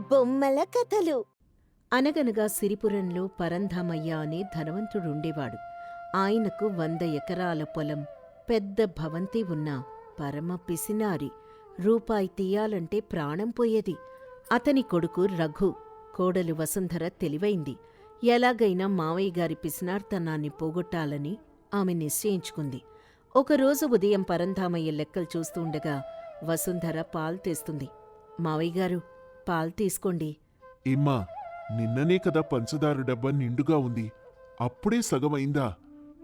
బొమ్మల కథలు. అనగనగా సిరిపురంలో పరంధామయ్య అనే ధనవంతుడుండేవాడు. ఆయనకు 100 ఎకరాల పొలం, పెద్ద భవంతి ఉన్నా పరమ పిసినారి. రూపాయి తీయాలంటే ప్రాణం పోయేది. అతని కొడుకు రఘు, కోడలు వసుంధర తెలివైంది. ఎలాగైనా మావయ్యగారి పిసినార్తనాన్ని పోగొట్టాలని ఆమె నిశ్చయించుకుంది. ఒకరోజు ఉదయం పరంధామయ్య లెక్కలు చూస్తుండగా వసుంధర పాలు తెస్తుంది. మావయ్యగారు, పాలు తీసుకోండి. ఏమ్మా, నిన్ననే కదా పంచదార డబ్బా నిండుగా ఉంది. అప్పుడే సగమైందా?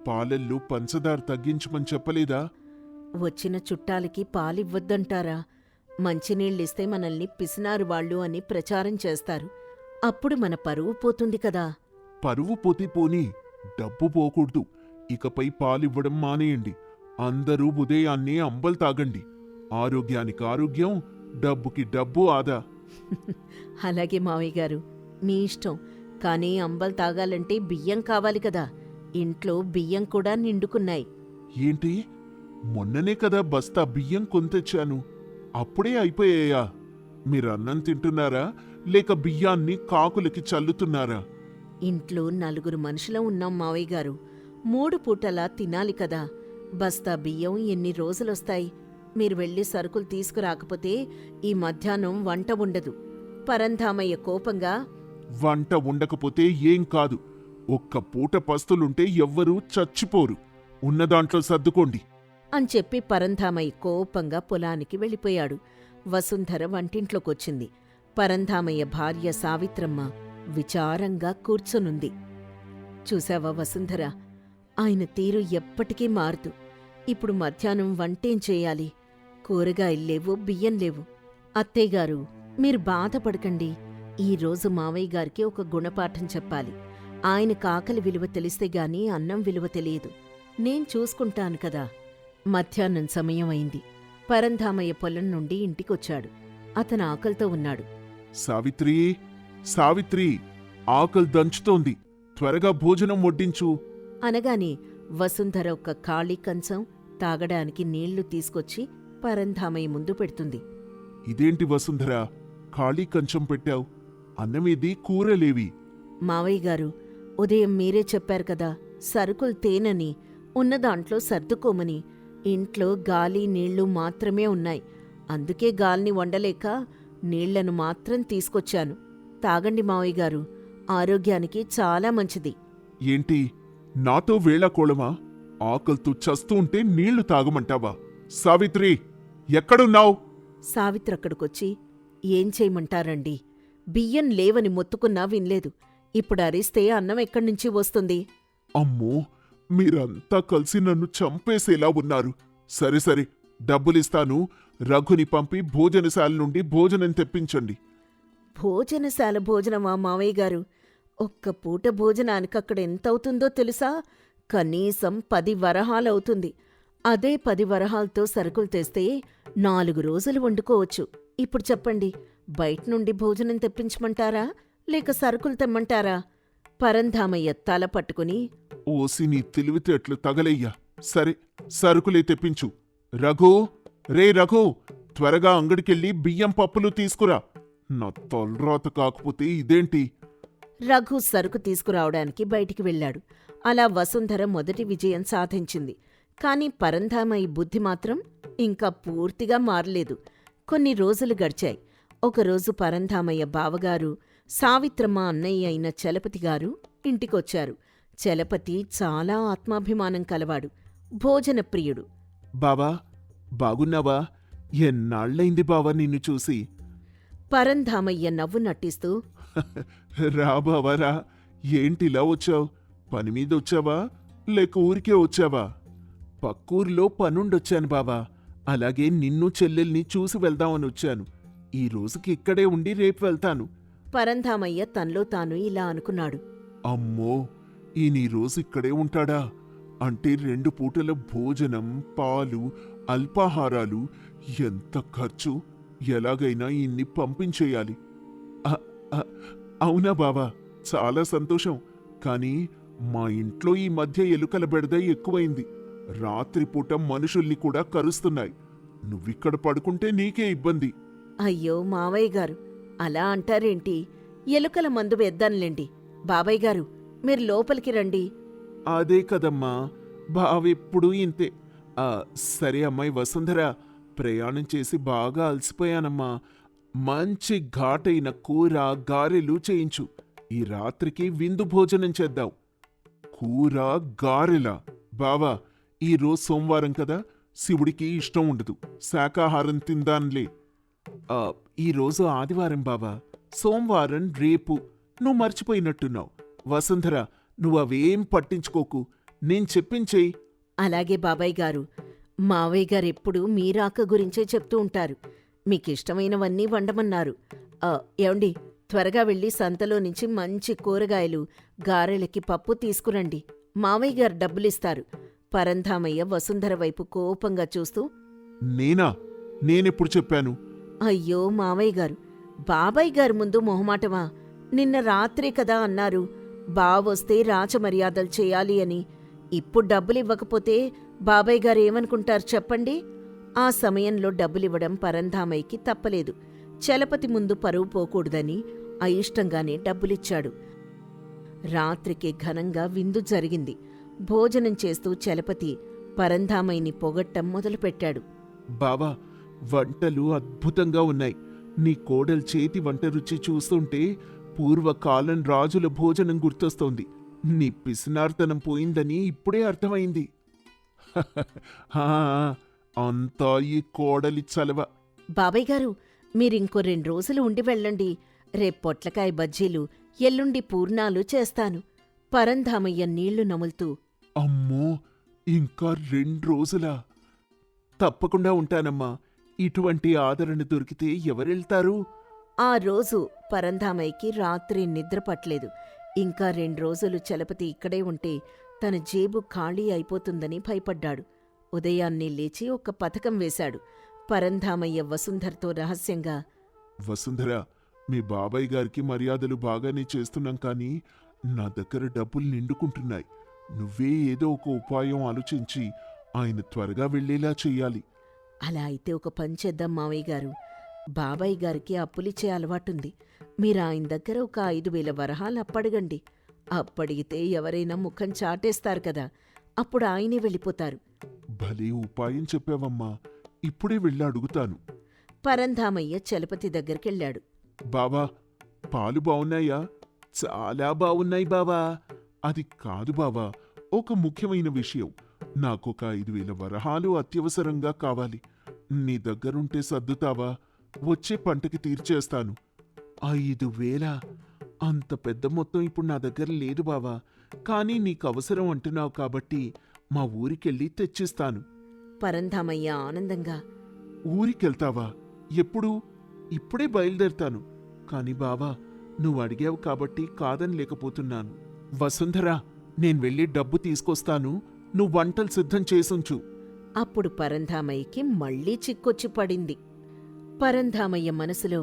పాలల్లో పంచదార తగ్గించమని చెప్పలేదా? వచ్చిన చుట్టాలకి పాలివ్వద్దంటారా? మంచినీళ్ళిస్తే మనల్ని పిసినారు వాళ్ళు అని ప్రచారం చేస్తారు. అప్పుడు మన పరువు పోతుంది కదా. పరువు పోతే పోనీ, డబ్బు పోకూడదు. ఇకపై పాలివ్వడం మానేయండి. అందరూ ఉదయాన్నే అంబలు తాగండి. ఆరోగ్యానికి ఆరోగ్యం, డబ్బుకి డబ్బు ఆదా. అలాగే మావయ్యగారు, మీ ఇష్టం. కానీ అంబలు తాగాలంటే బియ్యం కావాలి కదా. ఇంట్లో బియ్యం కూడా నిండుకున్నాయి. ఏంటి? మొన్ననే కదా బస్తా బియ్యం కొంతెచ్చాను. అప్పుడే అయిపోయాయా? మీరన్నం తింటున్నారా, లేక బియ్యాన్ని కాకులకి చల్లుతున్నారా? ఇంట్లో 4 మనుషులం ఉన్నాం మావయ్యగారు. 3 పూటలా తినాలి కదా. బస్తా బియ్యం ఎన్ని రోజులొస్తాయి? మీరు వెళ్ళి సరుకులు తీసుకురాకపోతే ఈ మధ్యాహ్నం వంట ఉండదు. పరంధామయ్య కోపంగా, వంట ఉండకపోతే ఏం కాదు. ఒక్క పూట పస్తులుంటే ఎవ్వరూ చచ్చిపోరు. ఉన్నదాంట్లో సర్దుకోండి అని చెప్పి పరంధామయ్య కోపంగా పొలానికి వెళ్ళిపోయాడు. వసుంధర వంటింట్లోకొచ్చింది. పరంధామయ్య భార్య సావిత్రమ్మ విచారంగా కూర్చునుంది. చూశావా వసుంధర, ఆయన తీరు ఎప్పటికీ మారదు. ఇప్పుడు మధ్యాహ్నం వంటేం చేయాలి? కూరగాయల్లేవు, బియ్యం లేవు. అత్తయ్యగారు, మీరు బాధపడకండి. ఈరోజు మావయ్యగారికి ఒక గుణపాఠం చెప్పాలి. ఆయన కాకలి విలువ తెలిస్తే గాని అన్నం విలువ తెలియదు. నేను చూసుకుంటాను కదా. మధ్యాహ్నం సమయం అయింది. పరంధామయ్య పొలం నుండి ఇంటికొచ్చాడు. అతను ఆకలితో ఉన్నాడు. సావిత్రి, సావిత్రి, ఆకలి దంచుతోంది. త్వరగా భోజనం వడ్డించు అనగానే వసుంధర ఒక ఖాళీ కంచం, తాగడానికి నీళ్లు తీసుకొచ్చి పరంధామయ్య ముందు పెడుతుంది. ఇదేంటి వసుంధర, ఖాళీ కంచం పెట్టావు? అన్నమేది, కూరలేవి? మావయ్యగారు, ఉదయం మీరే చెప్పారు కదా, సరుకులు తేనని, ఉన్నదాంట్లో సర్దుకోమని. ఇంట్లో గాలి నీళ్లు మాత్రమే ఉన్నాయి. అందుకే గాలిని వండలేక నీళ్లను మాత్రం తీసుకొచ్చాను. తాగండి మావయ్యగారు, ఆరోగ్యానికి చాలా మంచిది. ఏంటి, నాతో వేళాకోళమా? ఆకలితో చస్తూ ఉంటే నీళ్లు తాగమంటావా? సావిత్రి, ఎక్కడున్నావు? సావిత్రక్కడికొచ్చి, ఏం చేయమంటారండి? బియ్యం లేవని మొత్తుకున్నా వినలేదు. ఇప్పుడు అరిస్తే అన్నం ఎక్కడ్నుంచి వస్తుంది? అమ్మో, మీరంతా కలిసి నన్ను చంపేసేలా ఉన్నారు. సరే సరే, డబ్బులిస్తాను. రఘుని పంపి భోజనశాల నుండి భోజనం తెప్పించండి. భోజనశాల భోజనమా మావయ్యగారు? ఒక్క పూట భోజనానికక్కడ ఎంతవుతుందో తెలుసా? కనీసం 10 వరహాలవుతుంది. అదే 10 వరహాలతో సరుకులు తెస్తే 4 రోజులు వండుకోవచ్చు. ఇప్పుడు చెప్పండి, బయట్నుండి భోజనం తెప్పించమంటారా, లేక సరుకులు తెమ్మంటారా? పరంధామయ్య తల పట్టుకుని, ఓసి నీ తెలివితేట్లు తగలయ్యా. సరే, సరుకులే తెప్పించు. రఘు, రే రఘు, త్వరగా అంగడికెళ్ళి బియ్యం పప్పులు తీసుకురా. నా తొల్రాత కాకపోతే ఇదేంటి? రఘు సరుకు తీసుకురావడానికి బయటికి వెళ్ళాడు. అలా వసుంధర మొదటి విజయం సాధించింది. కాని పరంధామయ్య బుద్ధి మాత్రం ఇంకా పూర్తిగా మారలేదు. కొన్ని రోజులు గడిచాయి. ఒకరోజు పరంధామయ్య బావగారు, సావిత్రమ్మ అన్నయ్య అయిన చలపతిగారు ఇంటికొచ్చారు. చలపతి చాలా ఆత్మాభిమానం కలవాడు, భోజనప్రియుడు. బావా, బాగున్నావా? ఎన్నాళ్లైంది బావా నిన్ను చూసి. పరంధామయ్య నవ్వు నటిస్తూ, రా బావా రా. ఏంటిలా వచ్చావు? పనిమీదొచ్చావా, లేక ఊరికే వచ్చావా? పక్కూరిలో పనుండొచ్చాను బావా. అలాగే నిన్ను చెల్లెల్ని చూసి వెళ్దామని వచ్చాను. ఈ రోజుకి ఇక్కడే ఉండి రేపు వెళ్తాను. పరంధామయ్య తనలో తాను ఇలా అనుకున్నాడు. అమ్మో, ఈయన ఈ రోజు ఇక్కడే ఉంటాడా? అంటే 2 పూటల భోజనం, పాలు, అల్పాహారాలు. ఎంత ఖర్చు! ఎలాగైనా ఇన్ని పంపించేయాలి. అవునా బావా, చాలా సంతోషం. కాని మా ఇంట్లో ఈ మధ్య ఎలుకల బెడద ఎక్కువైంది. రాత్రిపూట మనుషుల్ని కూడా కరుస్తున్నాయి. నువ్విక్కడ పడుకుంటే నీకే ఇబ్బంది. అయ్యో మావయ్యగారు, అలా అంటారేంటి? ఎలుకల మందు వేద్దాంలేండి. బాబాయ్ గారు, మీరు లోపలికి రండి. అదే కదమ్మా, బావెప్పుడూ ఇంతే. ఆ, సరే అమ్మాయి వసుంధర, ప్రయాణం చేసి బాగా అలసిపోయానమ్మా. మంచి ఘాటైన కూర, గారెలు చేయించు. ఈ రాత్రికి విందు భోజనం చేద్దాం. కూర, గారెలా? బావా, ఈరోజు సోమవారం కదా, శివుడికి ఇష్టం ఉండదు. శాకాహారం తిందాన్లే. ఈరోజు ఆదివారం బావా, సోమవారం రేపు. నువ్వు మర్చిపోయినట్టున్నావు. వసుంధర, నువ్వవేం పట్టించుకోకు, నేను చెప్పించేయి. అలాగే బాబాయ్ గారు. మావయ్య గారెప్పుడూ మీ రాక గురించే చెప్తూ ఉంటారు. మీకిష్టమైనవన్నీ వండమన్నారు. ఏవండి, త్వరగా వెళ్ళి సంతలో నుంచి మంచి కూరగాయలు, గారెలకి పప్పు తీసుకురండి. మావయ్య గారు డబ్బులిస్తారు. పరంధామయ్య వసుంధర వైపు కోపంగా చూస్తూ, నేనా? నేనెప్పుడు చెప్పాను? అయ్యో మావయ్య గారు, బాబాయ్ గారి ముందు మొహమాటమా? నిన్న రాత్రే కదా అన్నారు బావొస్తే రాచమర్యాదలు చేయాలి అని. ఇప్పుడు డబ్బులివ్వకపోతే బాబాయ్ గారు ఏమనుకుంటారు చెప్పండి? ఆ సమయంలో డబ్బులివ్వడం పరంధామయ్యకి తప్పలేదు. చలపతి ముందు పరువు పోకూడదని అయిష్టంగానే డబ్బులిచ్చాడు. రాత్రికి ఘనంగా విందు జరిగింది. భోజనం చేస్తూ చలపతి పరంధామయ్యని పొగట్టం మొదలుపెట్టాడు. బావా, వంటలు అద్భుతంగా ఉన్నాయి. నీ కోడలు చేతి వంట రుచి చూస్తుంటే పూర్వకాలం రాజుల భోజనం గుర్తొస్తోంది. నీ పిసినార్తనం పోయిందని ఇప్పుడే అర్థమైంది. అంతా ఈ కోడలి చలవ. బాబాయ్ గారు, మీరింకో 2 రోజులు ఉండి వెళ్ళండి. రేపు పొట్లకాయ బజ్జీలు, ఎల్లుండి పూర్ణాలు చేస్తాను. పరంధామయ్య నీళ్లు నములుతూ, అమ్మో, ఇంకా 2 రోజులా? తప్పకుండా ఉంటానమ్మా. ఇటువంటి ఆదరణ దొరికితే ఎవరెళ్తారు? ఆ రోజు పరంధామయ్యకి రాత్రి నిద్ర పట్లేదు. ఇంకా 2 రోజులు చలపతి ఇక్కడే ఉంటే తన జేబు ఖాళీ అయిపోతుందని భయపడ్డాడు. ఉదయాన్నే లేచి ఒక పథకం వేశాడు. పరంధామయ్య వసుంధరతో రహస్యంగా, వసుంధర, మీ బాబాయ్ గారికి మర్యాదలు బాగానే చేస్తున్నాం కానీ నా దగ్గర డబ్బులు నిండుకుంటున్నాయి. నువ్వే ఏదో ఒక ఉపాయం ఆలోచించి ఆయన త్వరగా వెళ్లేలా చెయ్యాలి. అలా అయితే ఒక పని చేద్దాం మావయ్య గారు. బాబాయ్ గారికి అప్పులిచ్చే అలవాటుంది. మీరు ఆయన దగ్గర ఒక 5,000 వరహాలు అప్పడగండి. అప్పడిగితే ఎవరైనా ముఖం చాటేస్తారు కదా, అప్పుడు ఆయనే వెళ్ళిపోతారు. భలే ఉపాయం చెప్పావమ్మా. ఇప్పుడే వెళ్ళి అడుగుతాను. పరంధామయ్య చలపతి దగ్గరికెళ్ళాడు. బావా, పాలు బావున్నాయా? చాలా బావున్నాయి బావా. అది కాదు బావా, ఒక ముఖ్యమైన విషయం. నాకొక 5,000 వరహాలు అత్యవసరంగా కావాలి. నీ దగ్గరుంటే సర్దుతావా? వచ్చే పంటకి తీర్చేస్తాను. 5,000? అంత పెద్ద మొత్తం ఇప్పుడు నా దగ్గర లేదు బావా. కానీ నీకవసరం అంటున్నావు కాబట్టి మా ఊరికెళ్ళి తెచ్చిస్తాను. పరంధామయ్య ఆనందంగా, ఊరికెళ్తావా? ఎప్పుడు? ఇప్పుడే బయలుదేరుతాను. కాని బావా, నువ్వు అడిగావు కాబట్టి కాదని లేకపోతున్నాను. వసుంధరా, నేను వెళ్ళి డబ్బు తీసుకొస్తాను. నువ్వు వంటలు సిద్ధం చేసుంచు. అప్పుడు పరంధామయ్యకి మళ్లీ చిక్కొచ్చి పడింది. పరంధామయ్య మనసులో,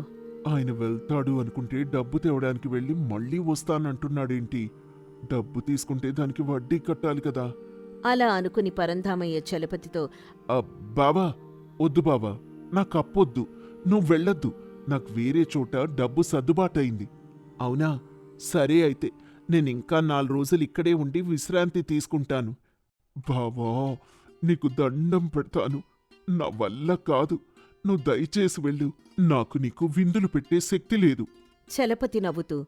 ఆయన వెళ్తాడు అనుకుంటే డబ్బు తేవడానికి వెళ్ళి మళ్ళీ వస్తానంటున్నాడేంటి? డబ్బు తీసుకుంటే దానికి వడ్డీ కట్టాలి కదా. అలా అనుకుని పరంధామయ్య చలపతితో, బావా, వద్దు బావా, నాకు అప్పొద్దు. నువ్వు వెళ్ళొద్దు. నాకు వేరే చోట డబ్బు సర్దుబాటయింది. అవునా? సరే అయితే నేనింకా 4 రోజులు ఇక్కడే ఉండి విశ్రాంతి తీసుకుంటాను. బావా, నీకు దండం పెడతాను. నా వల్ల కాదు. నువ్వు దయచేసి వెళ్ళు. నాకు నీకు విందులు పెట్టే శక్తి లేదు. చలపతి నవ్వుతూ,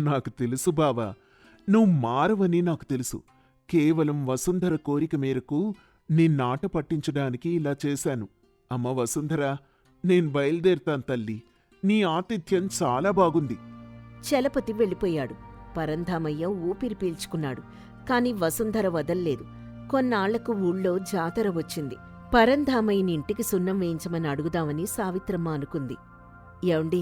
నాకు తెలుసు బావా, నువ్వు మారవని నాకు తెలుసు. కేవలం వసుంధర కోరిక మేరకు నిన్నాట పట్టించడానికి ఇలా చేశాను. అమ్మ వసుంధర, నేను బయలుదేరుతాను తల్లి. నీ ఆతిథ్యం చాలా బాగుంది. చలపతి వెళ్ళిపోయాడు. పరంధామయ్య ఊపిరి పీల్చుకున్నాడు. కాని వసుంధర వదల్లేదు. కొన్నాళ్లకు ఊళ్ళో జాతర వచ్చింది. పరంధామయ్యని ఇంటికి సున్నం వేయించమని అడుగుదామని సావిత్రమ్మ అనుకుంది. ఏవండి,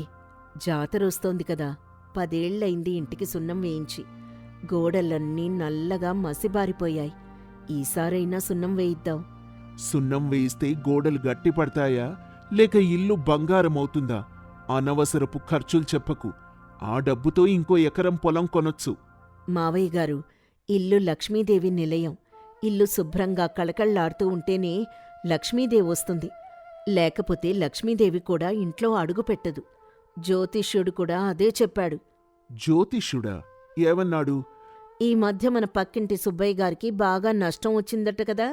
జాతరొస్తోంది కదా, 10 ఏళ్లయింది ఇంటికి సున్నం వేయించి. గోడలన్నీ నల్లగా మసిబారిపోయాయి. ఈసారైనా సున్నం వేయిద్దాం. సున్నం వేయిస్తే గోడలు గట్టిపడతాయా, లేక ఇల్లు బంగారమవుతుందా? అనవసరపు ఖర్చులు చెప్పకు. ఆ డబ్బుతో ఇంకో ఎకరం పొలం కొనొచ్చు. మావయ్య గారు, ఇల్లు లక్ష్మీదేవి నిలయం. ఇల్లు శుభ్రంగా కళకళ్లాడుతూ ఉంటేనే లక్ష్మీదేవి వస్తుంది. లేకపోతే లక్ష్మీదేవి కూడా ఇంట్లో అడుగుపెట్టదు. జ్యోతిష్యుడు కూడా అదే చెప్పాడు. జ్యోతిష్యుడా? ఏమన్నాడు? ఈ మధ్య మన పక్కింటి సుబ్బయ్య గారికి బాగా నష్టం వచ్చిందట కదా,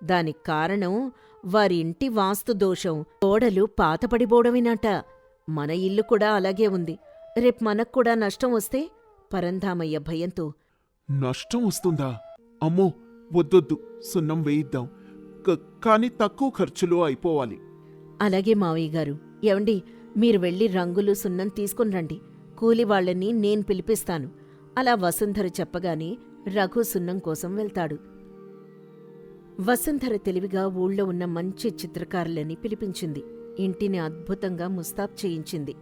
దానికి కారణం వారి ఇంటి వాస్తు దోషం. గోడలు పాతపడిపోవడమేనట. మన ఇల్లు కూడా అలాగే ఉంది. రేపు మనక్కూడా నష్టం వస్తే? పరంధామయ్య భయంతో. నష్టం వస్తుందా? అమ్మో, వద్దొద్దు, సున్నం వేయిద్దాం. కాని తక్కువ ఖర్చులో అయిపోవాలి. అలాగే మావయ్య గారు. ఏవండి, మీరు వెళ్ళి రంగులు సున్నం తీసుకుని రండి. కూలివాళ్లని నేను పిలిపిస్తాను. అలా వసుంధర చెప్పగానే రఘు సున్నం కోసం వెళ్తాడు. వసుంధర తెలివిగా ఊళ్ళో ఉన్న మంచి చిత్రకారులని పిలిపించింది. ఇంటిని అద్భుతంగా ముస్తాబ్ చేయించింది.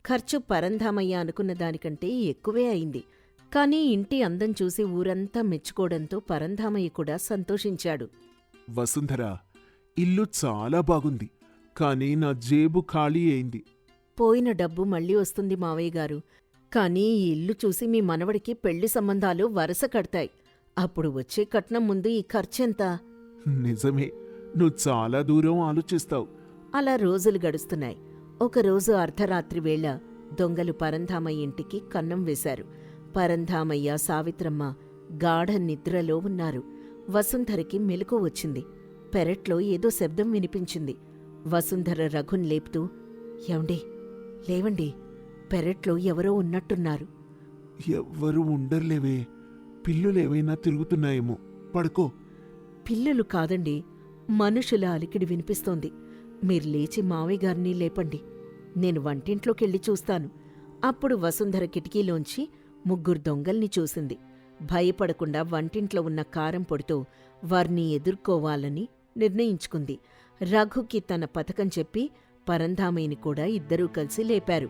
ఖర్చు పరంధామయ్య అనుకున్న దానికంటే ఎక్కువే అయింది. కానీ ఇంటి అందం చూసి ఊరంతా మెచ్చుకోవడంతో పరంధామయ్య కూడా సంతోషించాడు. వసుంధర, ఇల్లు చాలా బాగుంది, కానీ నా జేబు ఖాళీ అయింది. పోయిన డబ్బు మళ్ళీ వస్తుంది మావయ్య గారు. కానీ ఈ ఇల్లు చూసి మీ మనవడికి పెళ్లి సంబంధాలు వరస కడతాయి. అప్పుడు వచ్చే కట్నం ముందు ఈ ఖర్చెంత? నిజమే, నువ్వు చాలా దూరం ఆలోచిస్తావు. అలా రోజులు గడుస్తున్నాయి. ఒకరోజు అర్ధరాత్రి వేళ దొంగలు పరంధామయ్య ఇంటికి కన్నం వేశారు. పరంధామయ్య, సావిత్రమ్మ గాఢ నిద్రలో ఉన్నారు. వసుంధరకి మెలకు వచ్చింది. పెరట్లో ఏదో శబ్దం వినిపించింది. వసుంధర రఘున్ లేపుతూ, ఏవండి, లేవండి, పెరట్లో ఎవరో ఉన్నట్టున్నారు. ఎవ్వరూ ఉండర్లేవే, పిల్లులేవైనా తిరుగుతున్నాయేమో, పడుకో. పిల్లులు కాదండి, మనుషుల అలికిడి వినిపిస్తోంది. మీరు లేచి మావయ్య గారిని లేపండి. నేను వంటింట్లోకెళ్ళి చూస్తాను. అప్పుడు వసుంధర కిటికీలోంచి 3 దొంగల్ని చూసింది. భయపడకుండా వంటింట్లో ఉన్న కారం పొడితో వారిని ఎదుర్కోవాలని నిర్ణయించుకుంది. రఘుకి తన పథకం చెప్పి పరంధామయ్యని కూడా ఇద్దరూ కలిసి లేపారు.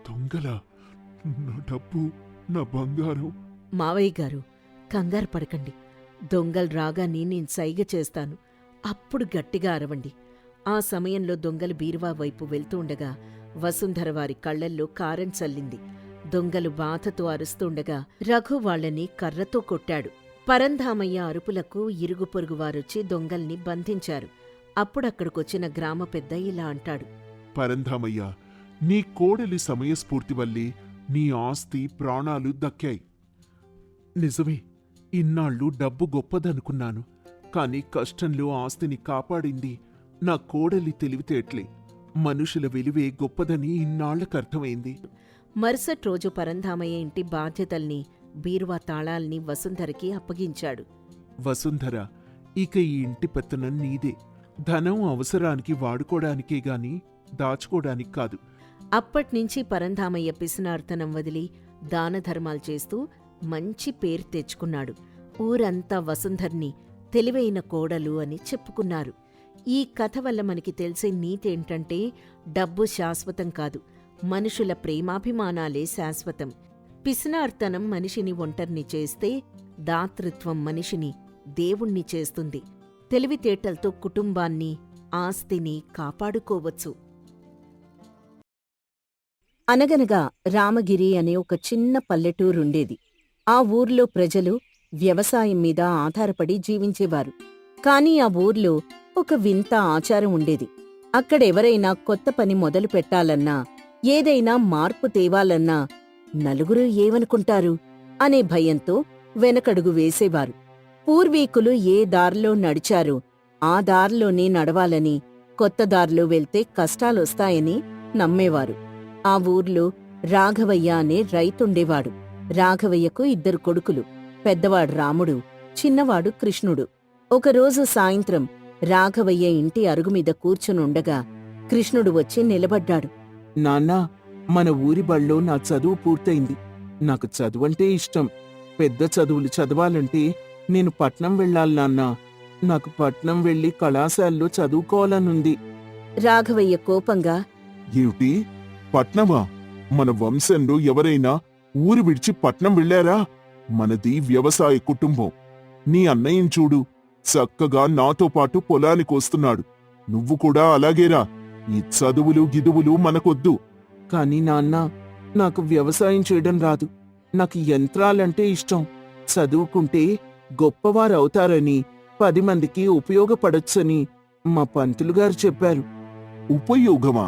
దొంగలా? నా డబ్బు, నా బంగారం? మావయ్య గారు, కంగారు పడకండి. దొంగలు రాగానే నేను సైగ చేస్తాను. అప్పుడు గట్టిగా అరవండి. ఆ సమయంలో దొంగలు బీరువా వైపు వెళ్తూ ఉండగా వసుంధర వారి కళ్లల్లో కారం చల్లింది. దొంగలు బాధతో అరుస్తుండగా రఘు వాళ్లని కర్రతో కొట్టాడు. పరంధామయ్య అరుపులకు ఇరుగు పొరుగువారొచ్చి దొంగల్ని బంధించారు. అప్పుడక్కడికొచ్చిన గ్రామ పెద్ద ఇలా అంటాడు. పరంధామయ్య, నీ కోడలి సమయస్ఫూర్తి వల్లే నీ ఆస్తి, ప్రాణాలు దక్కాయి. నిజమే, ఇన్నాళ్ళు డబ్బు గొప్పదనుకున్నాను. కాని కష్టంలో ఆస్తిని కాపాడింది నా కోడలి తెలివితేట్లే. మనుషుల విలువే గొప్పదని ఇన్నాళ్లకర్థమైంది. మరుసటి రోజు పరంధామయ్య ఇంటి బాధ్యతల్ని, బీరువా తాళాల్ని వసుంధరకి అప్పగించాడు. వసుంధర, ఇక ఈ ఇంటి పెత్తనం నీదే. ధనం అవసరానికి వాడుకోడానికే గాని దాచుకోడానికి కాదు. అప్పట్నుంచి పరంధామయ్య పిసినార్తనం వదిలి దానధర్మాలు చేస్తూ మంచి పేరు తెచ్చుకున్నాడు. ఊరంతా వసుంధర్ని తెలివైన కోడలు అని చెప్పుకున్నారు. ఈ కథ వల్ల మనకి తెలిసే నీతేంటంటే, డబ్బు శాశ్వతం కాదు, మనుషుల ప్రేమాభిమానాలే శాశ్వతం. పిసినార్తనం మనిషిని ఒంటరిని చేస్తే, దాతృత్వం మనిషిని దేవుణ్ణి చేస్తుంది. తెలివితేటలతో కుటుంబాన్ని, ఆస్తిని కాపాడుకోవచ్చు. అనగనగా రామగిరి అనే ఒక చిన్న పల్లెటూరుండేది. ఆ ఊర్లో ప్రజలు వ్యవసాయం మీద ఆధారపడి జీవించేవారు. కాని ఆ ఊర్లో ఒక వింత ఆచారం ఉండేది. అక్కడెవరైనా కొత్త పని మొదలు పెట్టాలన్నా, ఏదైనా మార్పు తేవాలన్నా నలుగురు ఏమనుకుంటారు అనే భయంతో వెనకడుగు వేసేవారు. పూర్వీకులు ఏ దారిలో నడిచారో ఆ దారిలోనే నడవాలని, కొత్త దారిలో వెళ్తే కష్టాలొస్తాయని నమ్మేవారు. ఆ ఊర్లో రాఘవయ్య అనే రైతుండేవాడు. రాఘవయ్యకు 2 కొడుకులు. పెద్దవాడు రాముడు, చిన్నవాడు కృష్ణుడు. ఒకరోజు సాయంత్రం రాఘవయ్య ఇంటి అరుగుమీద కూర్చునుండగా కృష్ణుడు వచ్చి నిలబడ్డాడు. నాన్నా, మన ఊరి బళ్ళో నా చదువు పూర్తయింది. నాకు చదువంటే ఇష్టం. పెద్ద చదువులు చదవాలంటే నేను పట్నం వెళ్ళాలి నాన్నా. నాకు పట్నం వెళ్ళి కళాశాలలో చదువుకోవాలనుంది. రాఘవయ్య కోపంగా, ఏమిటి, పట్నమా? మన వంశంలో ఎవరైనా ఊరు విడిచి పట్నం వెళ్ళారా? మనది వ్యవసాయ కుటుంబం. నీ అన్నయ్యని చూడు, చక్కగా నాతో పాటు పొలానికొస్తున్నాడు. నువ్వు కూడా అలాగేరా. ఈ చదువులు గిదువులు మనకొద్దు. కాని నాన్నా, నాకు వ్యవసాయం చేయడం రాదు. నాకు యంత్రాలంటే ఇష్టం. చదువుకుంటే గొప్పవారవుతారని, 10 మందికి ఉపయోగపడొచ్చని మా పంతులుగారు చెప్పారు. ఉపయోగమా?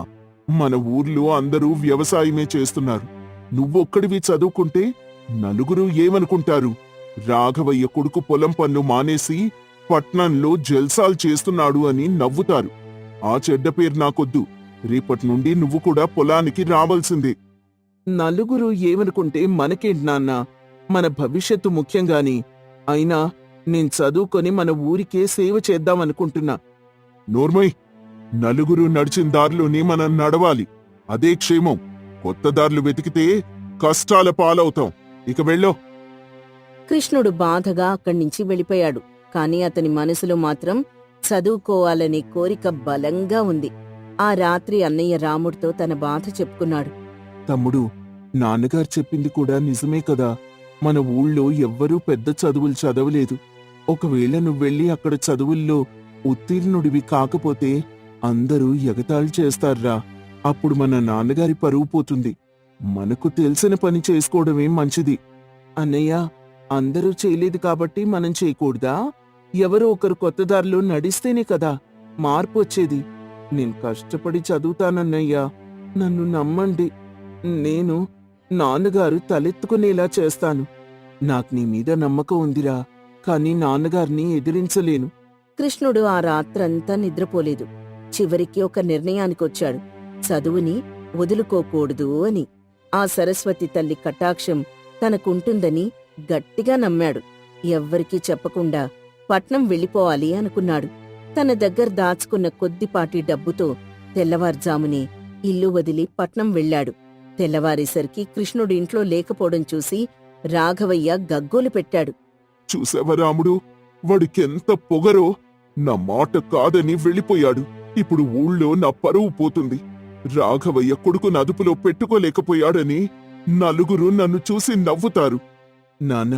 మన ఊర్లో అందరూ వ్యవసాయమే చేస్తున్నారు. నువ్వొక్కడివి చదువుకుంటే నలుగురు ఏమనుకుంటారు? రాఘవయ్య కొడుకు పొలం పన్ను మానేసి పట్నంలో జల్సాలు చేస్తున్నాడు అని నవ్వుతారు. ఆ చెడ్డ పేరు నాకొద్దు. రేపటి నుండి నువ్వు కూడా పొలానికి రావాల్సిందే. నలుగురు ఏమనుకుంటే మనకేంటి నాన్న? మన భవిష్యత్తు ముఖ్యంగాని. అయినా నేను చదువుకొని మన ఊరికే సేవ చేద్దామనుకుంటున్నా. నోర్మయ్, నలుగురు నడిచిన దారిలోనే మనం నడవాలి. అదే క్షేమం. కొత్త దారులు వెతికితే కష్టాల పాలవుతాం. ఇక వెళ్ళో. కృష్ణుడు బాధగా అక్కడ్నించి వెళ్ళిపోయాడు. కాని అతని మనసులో మాత్రం చదువుకోవాలనే కోరిక బలంగా ఉంది. ఆ రాత్రి అన్నయ్య రాముడితో తన బాధ చెప్పుకున్నాడు. తమ్ముడు, నాన్నగారు చెప్పింది కూడా నిజమే కదా. మన ఊళ్ళో ఎవ్వరూ పెద్ద చదువులు చదవలేదు. ఒకవేళ నువ్వెళ్ళి అక్కడ చదువుల్లో ఉత్తీర్ణుడివి కాకపోతే అందరూ ఎగతాళి చేస్తారా. అప్పుడు మన నాన్నగారి పరువు పోతుంది. మనకు తెలిసిన పని చేసుకోవడమే మంచిది. అన్నయ్య, అందరూ చేయలేదు కాబట్టి మనం చేయకూడదా? ఎవరో ఒకరు కొత్త దారిలో నడిస్తేనే కదా మార్పు వచ్చేది. నేను కష్టపడి చదువుతానన్నయ్యా, నన్ను నమ్మండి. నేను నాన్నగారు తలెత్తుకునేలా చేస్తాను. నాకు నీ మీద నమ్మకం ఉందిరా, కానీ నాన్నగారిని ఎదిరించలేను. కృష్ణుడు ఆ రాత్రంతా నిద్రపోలేదు. చివరికి ఒక నిర్ణయానికొచ్చాడు. చదువుని వదులుకోకూడదు అని. ఆ సరస్వతి తల్లి కటాక్షం తనకుంటుందని గట్టిగా నమ్మాడు. ఎవ్వరికీ చెప్పకుండా పట్నం వెళ్ళిపోవాలి అనుకున్నాడు. తన దగ్గర దాచుకున్న కొద్దిపాటి డబ్బుతో తెల్లవారుజామునే ఇల్లు వదిలి పట్నం వెళ్ళాడు. తెల్లవారేసరికి కృష్ణుడు ఇంట్లో లేకపోవడం చూసి రాఘవయ్య గగ్గోలు పెట్టాడు. చూసావా రాముడు, వాడికెంత పొగరో! నా మాట కాదని వెళ్ళిపోయాడు. ఇప్పుడు ఊళ్ళో నా పరువు పోతుంది. రాఘవయ్య కొడుకును అదుపులో పెట్టుకోలేకపోయాడని నలుగురు నన్ను చూసి నవ్వుతారు. నాన్న,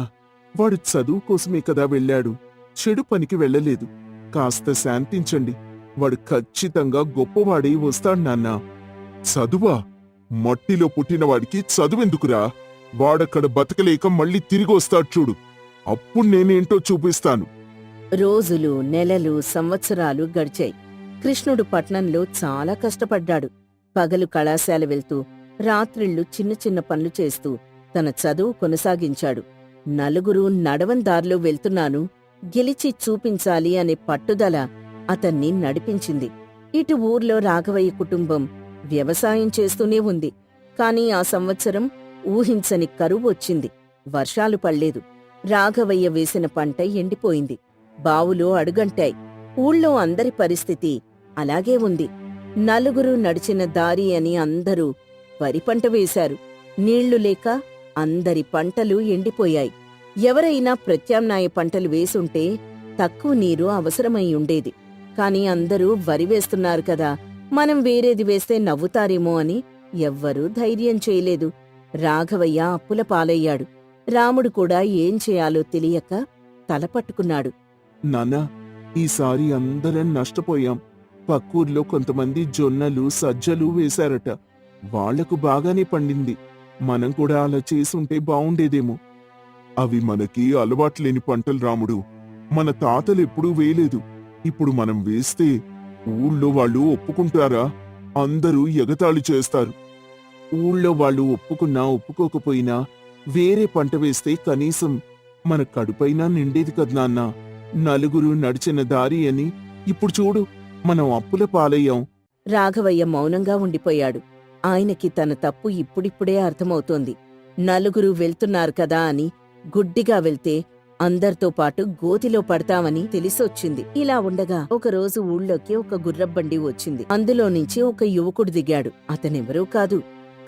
వాడు చదువు కోసమే కదా వెళ్ళాడు, చెడు పనికి వెళ్ళలేదు. కాస్త శాంతించండి. వాడు ఖచ్చితంగా గొప్పవాడై వస్తాడు నాన్నా. చదువా? మట్టిలో పుట్టినవాడికి చదువెందుకురా? వాడక్కడ బతకలేక మళ్ళీ తిరిగొస్తాడు చూడు. అప్పుడు నేనేంటో చూపిస్తాను. రోజులు, నెలలు, సంవత్సరాలు గడిచాయి. కృష్ణుడు పట్నంలో చాలా కష్టపడ్డాడు. పగలు కళాశాల వెళ్తూ, రాత్రిళ్లు చిన్న చిన్న పనులు చేస్తూ తన చదువు కొనసాగించాడు. నలుగురు నడవన్ దారిలో వెళ్తున్నాను, గెలిచి చూపించాలి అనే పట్టుదల అతన్ని నడిపించింది. ఇటు ఊర్లో రాఘవయ్య కుటుంబం వ్యవసాయం చేస్తూనే ఉంది. కాని ఆ సంవత్సరం ఊహించని కరువు వచ్చింది. వర్షాలు పడలేదు. రాఘవయ్య వేసిన పంట ఎండిపోయింది. బావులు అడుగంటాయి. ఊళ్ళో అందరి పరిస్థితి అలాగే ఉంది. నలుగురు నడిచిన దారి అని అందరూ వరి పంట వేశారు. నీళ్లు లేక అందరి పంటలు ఎండిపోయాయి. ఎవరైనా ప్రత్యామ్నాయ పంటలు వేసుంటే తక్కువ నీరు అవసరమై ఉండేది. కాని అందరూ వరి వేస్తున్నారు కదా, మనం వేరేది వేస్తే నవ్వుతారేమో అని ఎవ్వరూ ధైర్యం చేయలేదు. రాఘవయ్య అప్పుల పాలయ్యాడు. రాముడు కూడా ఏం చేయాలో తెలియక తలపట్టుకున్నాడు. నాన్నా, ఈసారి అందరం నష్టపోయాం. పక్కూర్లో కొంతమంది జొన్నలు, సజ్జలు వేశారట. వాళ్లకు బాగానే పండింది. మనం కూడా అలా చేసుంటే బావుండేదేమో. అవి మనకి అలవాట్లేని పంటలు రాముడు. మన తాతలెప్పుడూ వేయలేదు. ఇప్పుడు మనం వేస్తే ఊళ్ళో వాళ్ళు ఒప్పుకుంటారా? అందరూ ఎగతాళి చేస్తారు. ఊళ్ళో వాళ్ళు ఒప్పుకున్నా ఒప్పుకోకపోయినా వేరే పంట వేస్తే కనీసం మన కడుపైనా నిండేది కదా నాన్నా. నలుగురు నడిచిన దారి అని ఇప్పుడు చూడు, మనం అప్పుల పాలయ్యాం. రాఘవయ్య మౌనంగా ఉండిపోయాడు. ఆయనకి తన తప్పు ఇప్పుడిప్పుడే అర్థమవుతోంది. నలుగురు వెళ్తున్నారు కదా అని గుడ్డిగా వెళ్తే అందరితో పాటు గోతిలో పడతామని తెలిసొచ్చింది. ఇలా ఉండగా ఒకరోజు ఊళ్ళోకి ఒక గుర్రబండి వచ్చింది. అందులో నుంచి ఒక యువకుడు దిగాడు. అతనెవరూ కాదు,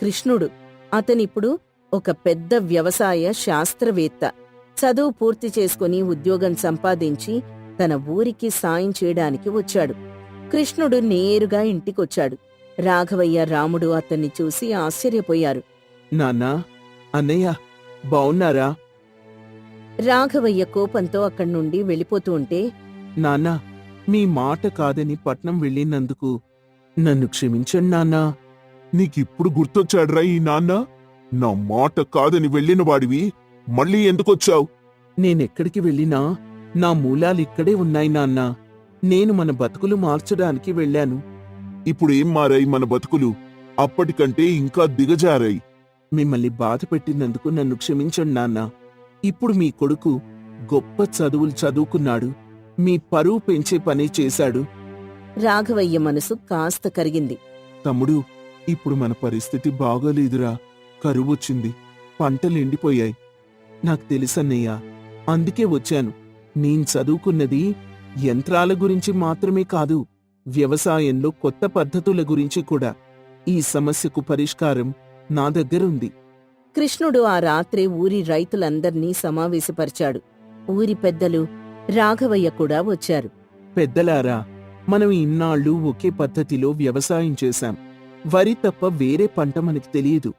కృష్ణుడు. అతనిప్పుడు ఒక పెద్ద వ్యవసాయ శాస్త్రవేత్త. చదువు పూర్తి చేసుకుని ఉద్యోగం సంపాదించి తన ఊరికి సాయం చేయడానికి వచ్చాడు. కృష్ణుడు నేరుగా ఇంటికొచ్చాడు. రాఘవయ్య, రాముడు అతన్ని చూసి ఆశ్చర్యపోయారు. నాన్నా, అన్నయ్య, బావున్నారా? రాఘవయ్య కోపంతో అక్కడ్నుండి వెళ్ళిపోతూ ఉంటే, నాన్నా, మీ మాట కాదని పట్నం వెళ్ళినందుకు నన్ను క్షమించండి నాన్నా. నీకిప్పుడు గుర్తొచ్చాడ్రా ఈ నాన్న? నా మాట కాదని వెళ్ళిన వాడివి మళ్ళీ ఎందుకొచ్చావు? నేనెక్కడికి వెళ్ళినా నా మూలాలిక్కడే ఉన్నాయి నాన్నా. నేను మన బతుకులు మార్చడానికి వెళ్ళాను. ఇప్పుడు ఏం మారాయి మన బతుకులు? అప్పటికంటే ఇంకా దిగజారాయి. మిమ్మల్ని బాధ పెట్టినందుకు నన్ను క్షమించండి నాన్న. ఇప్పుడు మీ కొడుకు గొప్ప చదువులు చదువుకున్నాడు, మీ పరువు పెంచే పని చేశాడు. రాఘవయ్య మనసు కాస్త కరిగింది. తమ్ముడు, ఇప్పుడు మన పరిస్థితి బాగోలేదురా. కరువొచ్చింది, పంటలు ఎండిపోయాయి. నాకు తెలుసన్నయ్యా, అందుకే వచ్చాను. నేను చదువుకున్నది యంత్రాల గురించి మాత్రమే కాదు, వ్యవసాయంలో కొత్త పద్ధతుల గురించి కూడా. ఈ సమస్యకు పరిష్కారం నా దగ్గరుంది. కృష్ణుడు ఆ రాత్రే ఊరి రైతులందర్నీ సమావేశపరిచాడు. ఊరి పెద్దలు, రాఘవయ్య కూడా వచ్చారు. పెద్దలారా, మనం ఇన్నాళ్ళు ఒకే పద్ధతిలో వ్యవసాయం చేశాం. వరి తప్ప వేరే పంట మనకి తెలియదు.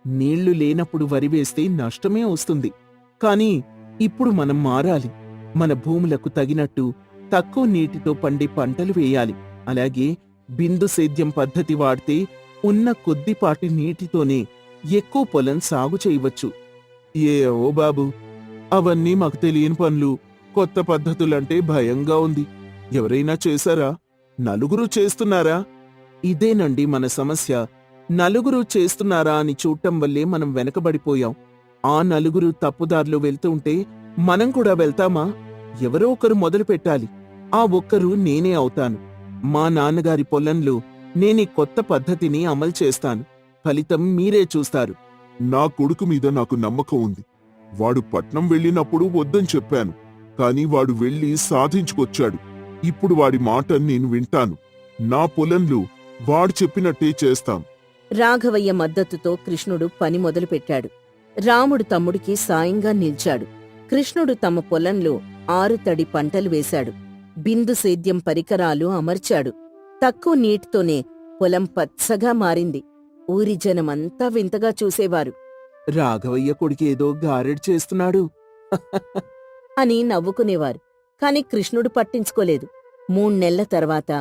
నీళ్లు లేనప్పుడు వరి వేస్తే నష్టమే వస్తుంది. కానీ ఇప్పుడు మనం మారాలి. మన భూములకు తగినట్టు తక్కువ నీటితో పండే పంటలు వేయాలి. అలాగే బిందు సేద్యం పద్ధతి వాడితే ఉన్న కొద్దిపాటి నీటితోనే ఎక్కువ పొలం సాగు చేయవచ్చు. ఓ బాబు, అవన్నీ మాకు తెలియని పనులు. కొత్త పద్ధతులంటే భయంగా ఉంది. ఎవరైనా చేశారా? నలుగురు చేస్తున్నారా? ఇదేనండి మన సమస్య. నలుగురు చేస్తున్నారా అని చూడటం వల్లే మనం వెనకబడిపోయాం. ఆ నలుగురు తప్పుదారిలో వెళ్తుంటే మనం కూడా వెళ్తామా? ఎవరో ఒకరు మొదలు పెట్టాలి. ఆ ఒక్కరు నేనే అవుతాను. మా నాన్నగారి పొలంలో నేనీ కొత్త పద్ధతిని అమలు చేస్తాను. ఫలితం మీరే చూస్తారు. నా కొడుకు మీద నాకు నమ్మకం ఉంది. వాడు పట్నం వెళ్ళినప్పుడు వద్దని చెప్పాను, కాని వాడు వెళ్ళి సాధించుకొచ్చాడు. ఇప్పుడు వాడి మాట నేను వింటాను. నా పొలంలో వాడు చెప్పినట్టే చేస్తాం. రాఘవయ్య మద్దతుతో కృష్ణుడు పని మొదలుపెట్టాడు. రాముడు తమ్ముడికి సాయంగా నిల్చాడు. కృష్ణుడు తమ పొలంలో 6 తడి పంటలు వేశాడు. బిందు సేద్యం పరికరాలు అమర్చాడు. తక్కువ నీటితోనే పొలం పచ్చగా మారింది. ఊరి జనమంతా వింతగా చూసేవారు. రాఘవయ్య కొడుకేదో గారెడు చేస్తున్నాడు అని నవ్వుకునేవారు. కాని కృష్ణుడు పట్టించుకోలేదు. 3 నెలల తర్వాత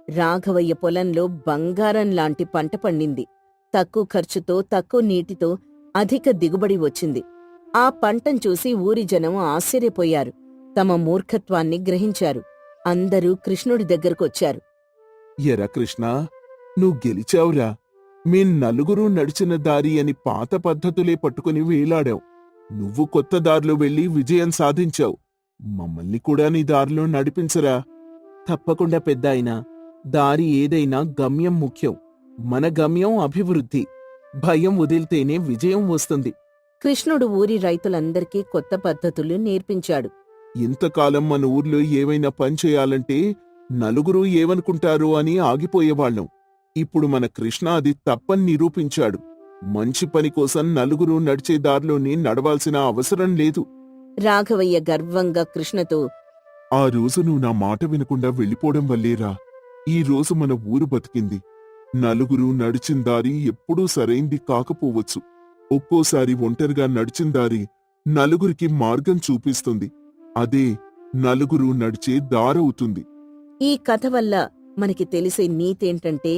రాఘవయ్య పొలంలో బంగారం లాంటి పంట పండింది. తక్కువ ఖర్చుతో, తక్కువ నీటితో అధిక దిగుబడి వచ్చింది. ఆ పంటను చూసి ఊరి జనం ఆశ్చర్యపోయారు. తమ మూర్ఖత్వాన్ని గ్రహించారు. అందరూ కృష్ణుడి దగ్గరకొచ్చారు. ఎరా కృష్ణ, నువ్వు గెలిచావురా. మేం నలుగురు నడిచిన దారి అని పాత పద్ధతులే పట్టుకుని వేలాడావు. నువ్వు కొత్త దారిలో వెళ్లి విజయం సాధించావు. మమ్మల్ని కూడా నీ దారిలో నడిపించరా? తప్పకుండా పెద్దాయనా. దారి ఏదైనా గమ్యం ముఖ్యం. మన గమ్యం అభివృద్ధి. భయం వదిలితేనే విజయం వస్తుంది. కృష్ణుడు ఊరి రైతులందరికీ కొత్త పద్ధతులు నేర్పించాడు. ఇంతకాలం మన ఊర్లో ఏవైనా పని చేయాలంటే నలుగురు ఏమనుకుంటారో అని ఆగిపోయేవాళ్లం. ఇప్పుడు మన కృష్ణ అది తప్పని నిరూపించాడు. మంచి పని కోసం నలుగురు నడిచే దారిలోనే నడవాల్సిన అవసరం లేదు. రాఘవయ్య గర్వంగా కృష్ణతో, ఆ రోజు నువ్వు నా మాట వినకుండా వెళ్ళిపోవడం వల్లేరా ఈ రోజు మన ఊరు బతికింది. నలుగురు నడిచిన దారి ఎప్పుడూ సరైంది కాకపోవచ్చు. ఒక్కోసారి ఒంటరిగా నడిచిన దారి నలుగురికి మార్గం చూపిస్తుంది. అదే నలుగురు నడిచే దారవుతుంది. ఈ కథ వల్ల మనకి తెలిసే నీతేంటంటే,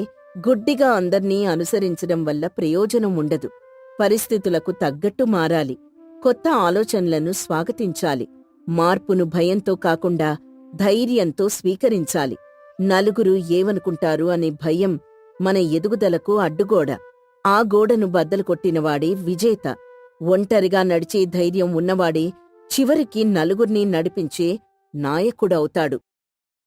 గుడ్డిగా అందర్నీ అనుసరించడం వల్ల ప్రయోజనం ఉండదు. పరిస్థితులకు తగ్గట్టు మారాలి. కొత్త ఆలోచనలను స్వాగతించాలి. మార్పును భయంతో కాకుండా ధైర్యంతో స్వీకరించాలి. నలుగురు ఏమనుకుంటారు అనే భయం మన ఎదుగుదలకు అడ్డుగోడ. ఆ గోడను బద్దలు కొట్టినవాడే విజేత. ఒంటరిగా నడిచే ధైర్యం ఉన్నవాడే చివరికి నలుగుర్నీ నడిపించే నాయకుడవుతాడు.